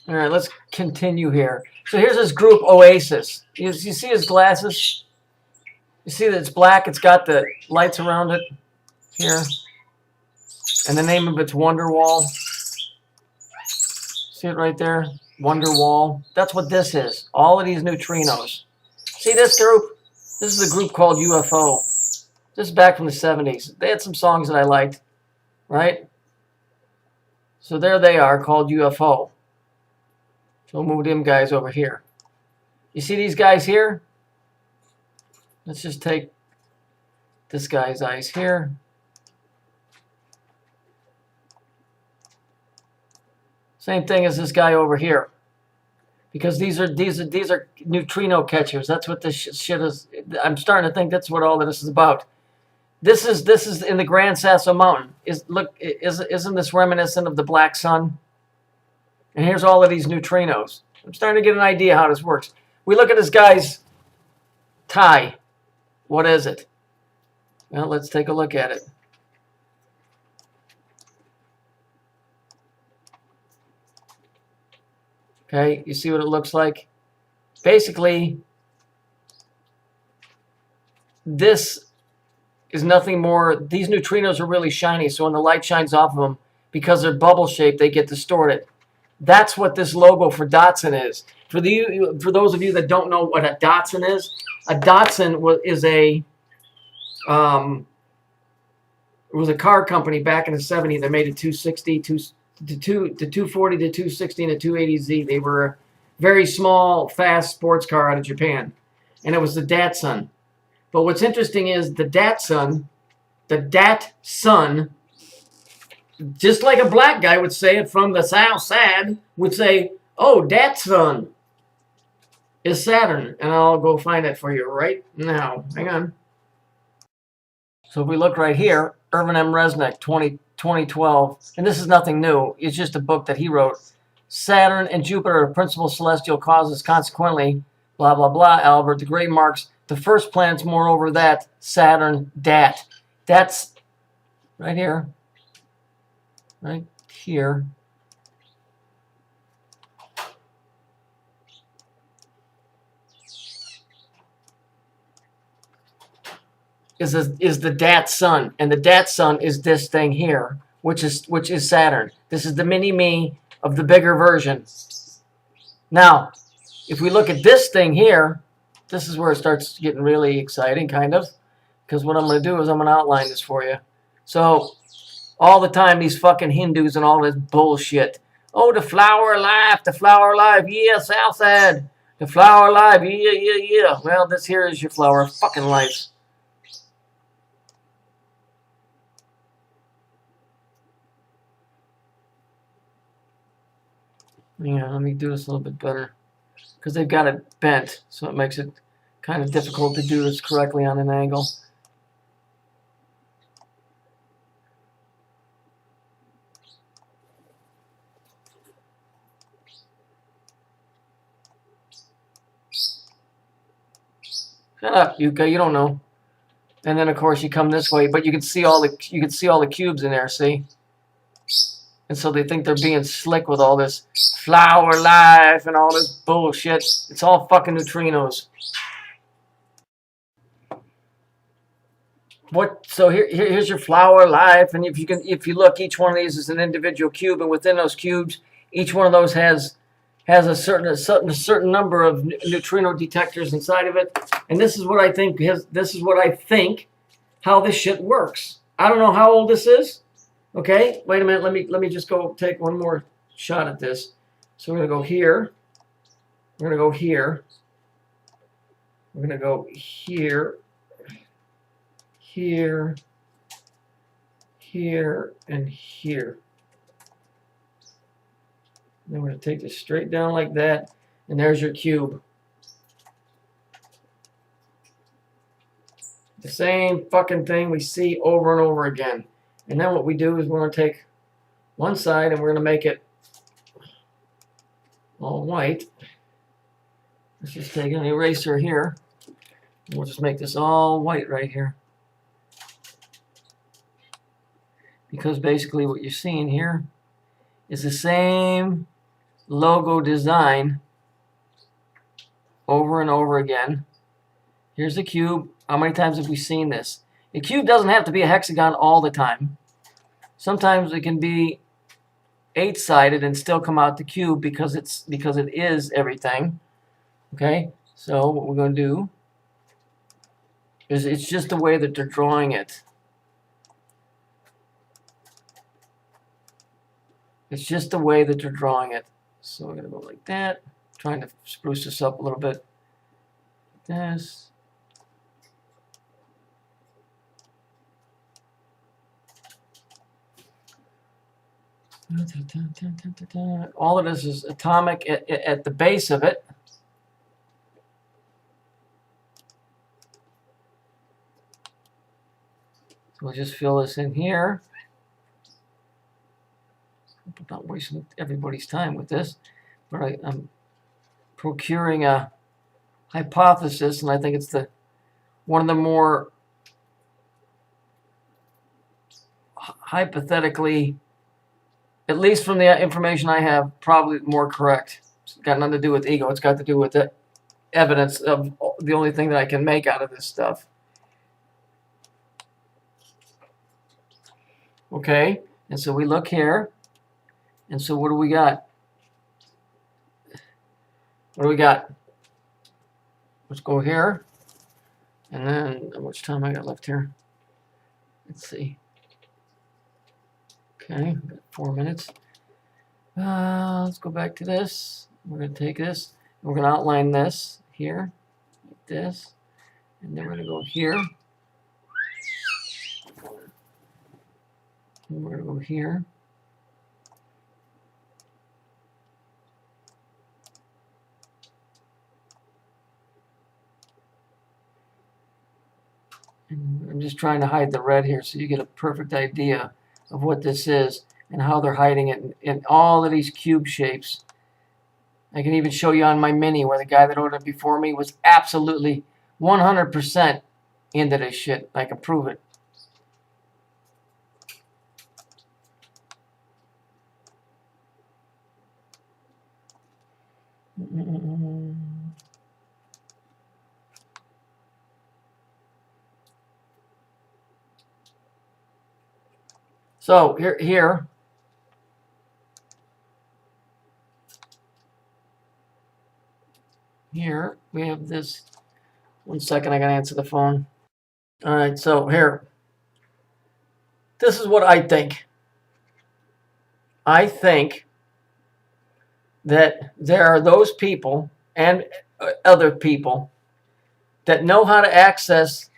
All right, let's continue here. So here's this group Oasis. You see his glasses? You see that it's black. It's got the lights around it here. And the name of it's Wonderwall. See it right there? Wonderwall. That's what this is. All of these neutrinos. See this group? This is a group called UFO. This is back from the 70s. They had some songs that I liked, right? So there they are, called UFO. So we'll move them guys over here. You see these guys here? Let's just take this guy's eyes here. Same thing as this guy over here. Because these are neutrino catchers. That's what this shit is. I'm starting to think that's what all of this is about. This is in the Grand Sasso Mountain. Isn't this reminiscent of the Black Sun? And here's all of these neutrinos. I'm starting to get an idea how this works. We look at this guy's tie. What is it? Well, let's take a look at it. Okay, you see what it looks like? Basically, this is nothing more. These neutrinos are really shiny, so when the light shines off of them, because they're bubble shaped, they get distorted. That's what this logo for Datsun is. For those of you that don't know what a Datsun is, a Datsun is a it was a car company back in the 70s that made a 260, the 240, the 260, and the 280Z. They were a very small, fast sports car out of Japan, and it was the Datsun. But what's interesting is the Datsun, just like a black guy would say it from the South Side, would say, "Oh, Datsun is Saturn," and I'll go find it for you right now. Hang on. So if we look right here, Irvin M. Resnick, 2012, and this is nothing new. It's just a book that he wrote. Saturn and Jupiter are principal celestial causes. Consequently, blah, blah, blah, Albert the Great marks the first planets, moreover, that Saturn, Dat. That's right here. Right here. Is the Dat Sun, and the Dat Sun is this thing here, which is Saturn. This is the mini-me of the bigger version. Now, if we look at this thing here, this is where it starts getting really exciting, kind of, because what I'm going to do is I'm going to outline this for you. So, all the time, these fucking Hindus and all this bullshit. Oh, the flower of life, yeah, Southside. The flower of life, yeah. Well, this here is your flower of fucking life. Yeah, let me do this a little bit better. Because they've got it bent, so it makes it kind of difficult to do this correctly on an angle. Shut up, Yuka, you don't know. And then of course you come this way, but you can see all the cubes in there, see? And so they think they're being slick with all this flower life and all this bullshit. It's all fucking neutrinos. So here's your flower life, and if you look, each one of these is an individual cube, and within those cubes, each one of those has a certain number of neutrino detectors inside of it. And this is what I think how this shit works. I don't know how old this is. Okay, wait a minute. Let me just go take one more shot at this. So we're gonna go here. We're gonna go here. We're gonna go here, here, here, and here. Then we're gonna take this straight down like that, and there's your cube. The same fucking thing we see over and over again. And then what we do is we're going to take one side and we're going to make it all white. Let's just take an eraser here. And we'll just make this all white right here. Because basically what you're seeing here is the same logo design over and over again. Here's the cube. How many times have we seen this? A cube doesn't have to be a hexagon all the time. Sometimes it can be 8-sided and still come out the cube because it is everything. Okay, so what we're going to do is it's just the way that they're drawing it. It's just the way that they're drawing it. So we're going to go like that. Trying to spruce this up a little bit. Like this. All of this is atomic at the base of it. So we'll just fill this in here. I'm not wasting everybody's time with this, but I'm procuring a hypothesis, and I think it's one of the more hypothetically, at least from the information I have, probably more correct. It's got nothing to do with ego. It's got to do with the evidence of the only thing that I can make out of this stuff. Okay, and so we look here, and so what do we got? What do we got? Let's go here, and then how much time I got left here? Let's see. Okay, 4 minutes. Let's go back to this. We're going to take this, and we're going to outline this here, like this, and then we're going to go here. And we're going to go here. And I'm just trying to hide the red here so you get a perfect idea of what this is and how they're hiding it in all of these cube shapes. I can even show you on my Mini where the guy that ordered it before me was absolutely 100% into this shit. I can prove it. So here we have this. 1 second, I gotta answer the phone. All right, so here. This is what I think. I think that there are those people and other people that know how to access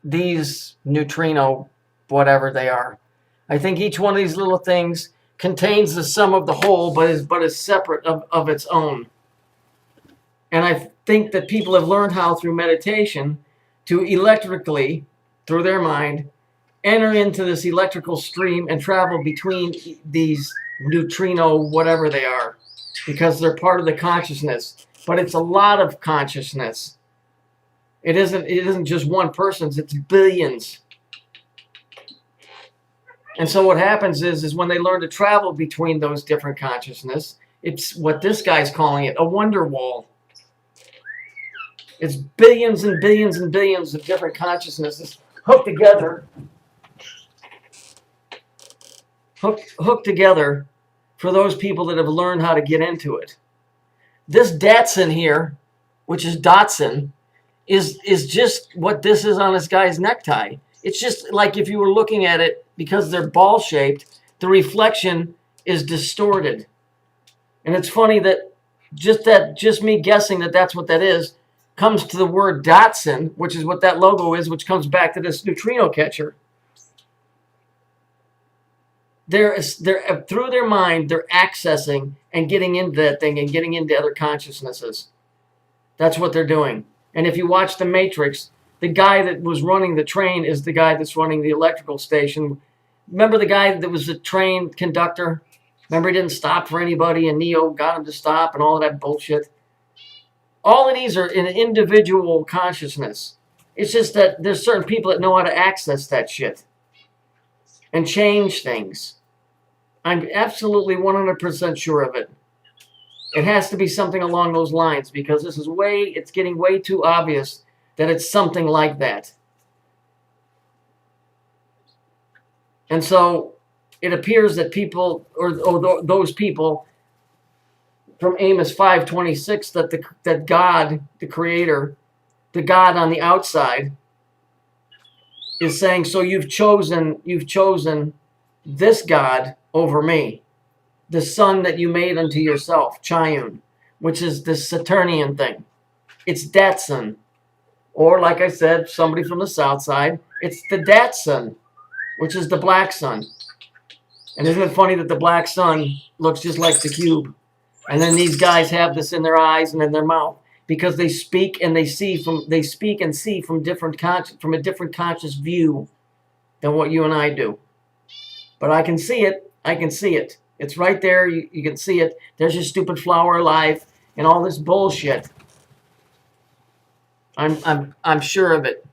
these neutrino, whatever they are. I think each one of these little things contains the sum of the whole, but is separate of its own. And I think that people have learned how, through meditation, to electrically, through their mind, enter into this electrical stream and travel between these neutrino, whatever they are, because they're part of the consciousness. But it's a lot of consciousness. It isn't just one person's, it's billions. And so what happens is when they learn to travel between those different consciousness, it's what this guy's calling it, a wonder wall. It's billions and billions and billions of different consciousnesses hooked together. Hooked together for those people that have learned how to get into it. This Datsun here, which is Datsun, is just what this is on this guy's necktie. It's just like if you were looking at it, because they're ball-shaped, the reflection is distorted. And it's funny that just me guessing that that's what that is, comes to the word Datsun, which is what that logo is, which comes back to this neutrino catcher. They're through their mind, they're accessing and getting into that thing and getting into other consciousnesses. That's what they're doing. And if you watch The Matrix, the guy that was running the train is the guy that's running the electrical station. Remember the guy that was the train conductor? Remember he didn't stop for anybody and Neo got him to stop and all of that bullshit? All of these are in individual consciousness. It's just that there's certain people that know how to access that shit and change things. I'm absolutely 100% sure of it. It has to be something along those lines, because this is it's getting way too obvious that it's something like that. And so it appears that people, or those people from Amos 5:26, that God, the Creator, the God on the outside, is saying, so you've chosen this God over me, the sun that you made unto yourself, Chiun, which is this Saturnian thing. It's Dat Sun. Or, like I said, somebody from the south side, it's the Dat Sun, which is the black sun. And isn't it funny that the black sun looks just like the cube? And then these guys have this in their eyes and in their mouth, because they speak and see from a different conscious view than what you and I do. But I can see it. I can see it. It's right there. You can see it. There's your stupid flower alive and all this bullshit. I'm sure of it.